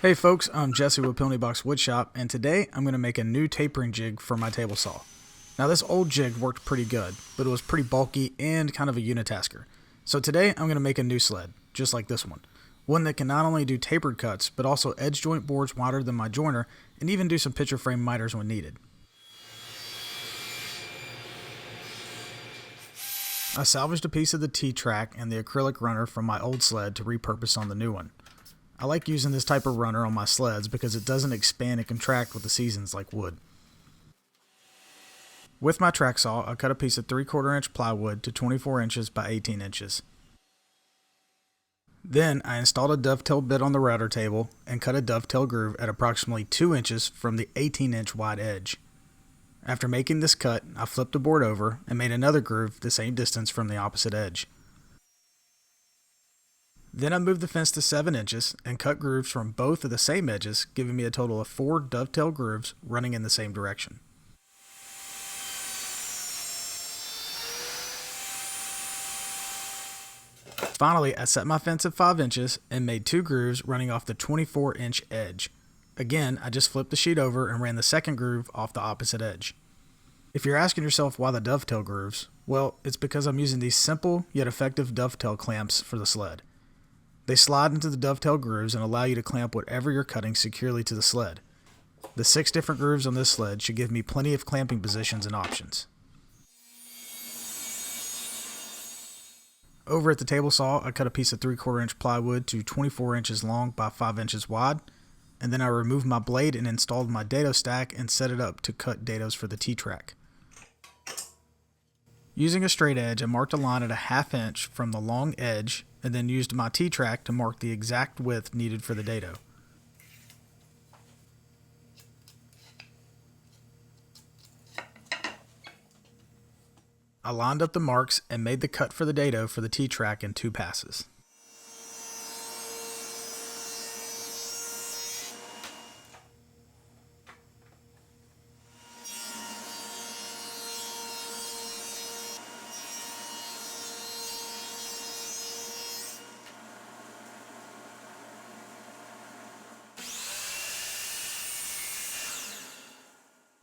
Hey folks, I'm Jesse with Penalty Box Woodshop, and today I'm going to make a new tapering jig for my table saw. Now this old jig worked pretty good, but it was pretty bulky and kind of a unitasker. So today I'm going to make a new sled, just like this one. One that can not only do tapered cuts, but also edge joint boards wider than my joiner, and even do some picture frame miters when needed. I salvaged a piece of the T-track and the acrylic runner from my old sled to repurpose on the new one. I like using this type of runner on my sleds because it doesn't expand and contract with the seasons like wood. With my track saw, I cut a piece of 3/4 inch plywood to 24 inches by 18 inches. Then I installed a dovetail bit on the router table and cut a dovetail groove at approximately 2 inches from the 18-inch wide edge. After making this cut, I flipped the board over and made another groove the same distance from the opposite edge. Then I moved the fence to 7 inches and cut grooves from both of the same edges, giving me a total of 4 dovetail grooves running in the same direction. Finally, I set my fence at 5 inches and made 2 grooves running off the 24-inch edge. Again, I just flipped the sheet over and ran the second groove off the opposite edge. If you're asking yourself why the dovetail grooves, well, it's because I'm using these simple yet effective dovetail clamps for the sled. They slide into the dovetail grooves and allow you to clamp whatever you're cutting securely to the sled. The 6 different grooves on this sled should give me plenty of clamping positions and options. Over at the table saw, I cut a piece of 3/4 inch plywood to 24 inches long by 5 inches wide, and then I removed my blade and installed my dado stack and set it up to cut dados for the T-track. Using a straight edge, I marked a line at a 1/2 inch from the long edge and then used my T-track to mark the exact width needed for the dado. I lined up the marks and made the cut for the dado for the T-track in 2 passes.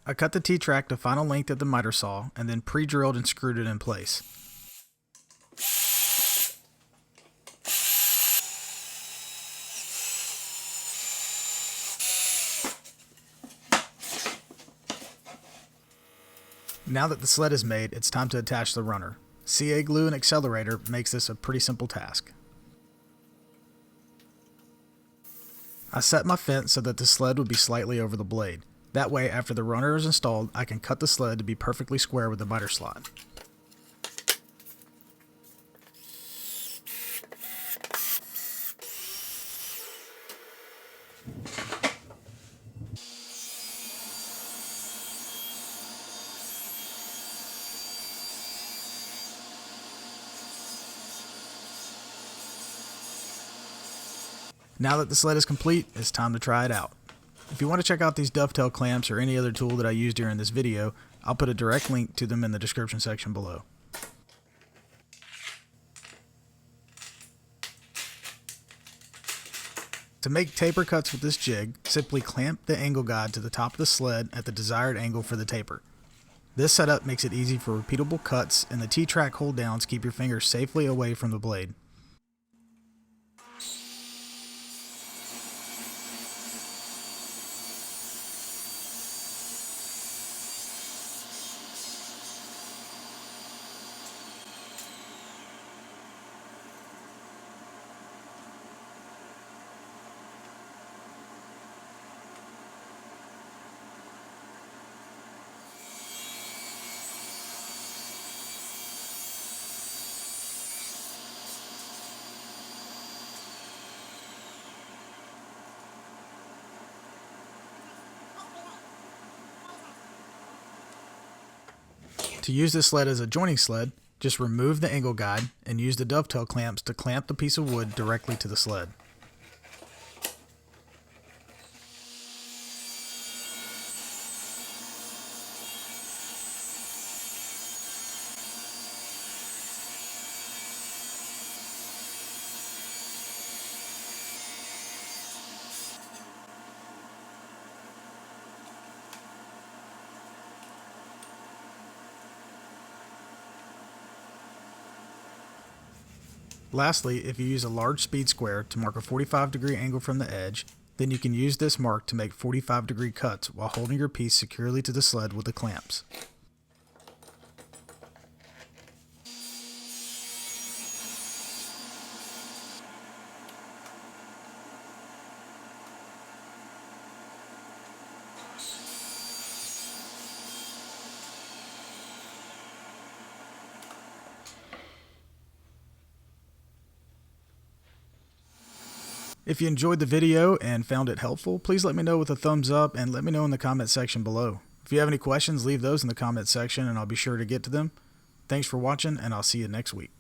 I cut the T-track to final length at the miter saw and then pre-drilled and screwed it in place. Now that the sled is made, it's time to attach the runner. CA glue and accelerator makes this a pretty simple task. I set my fence so that the sled would be slightly over the blade. That way, after the runner is installed, I can cut the sled to be perfectly square with the miter slot. Now that the sled is complete, it's time to try it out. If you want to check out these dovetail clamps or any other tool that I used during this video, I'll put a direct link to them in the description section below. To make taper cuts with this jig, simply clamp the angle guide to the top of the sled at the desired angle for the taper. This setup makes it easy for repeatable cuts, and the T-track hold downs keep your fingers safely away from the blade. To use this sled as a joining sled, just remove the angle guide and use the dovetail clamps to clamp the piece of wood directly to the sled. Lastly, if you use a large speed square to mark a 45-degree angle from the edge, then you can use this mark to make 45-degree cuts while holding your piece securely to the sled with the clamps. If you enjoyed the video and found it helpful, please let me know with a thumbs up and let me know in the comment section below. If you have any questions, leave those in the comment section and I'll be sure to get to them. Thanks for watching, and I'll see you next week.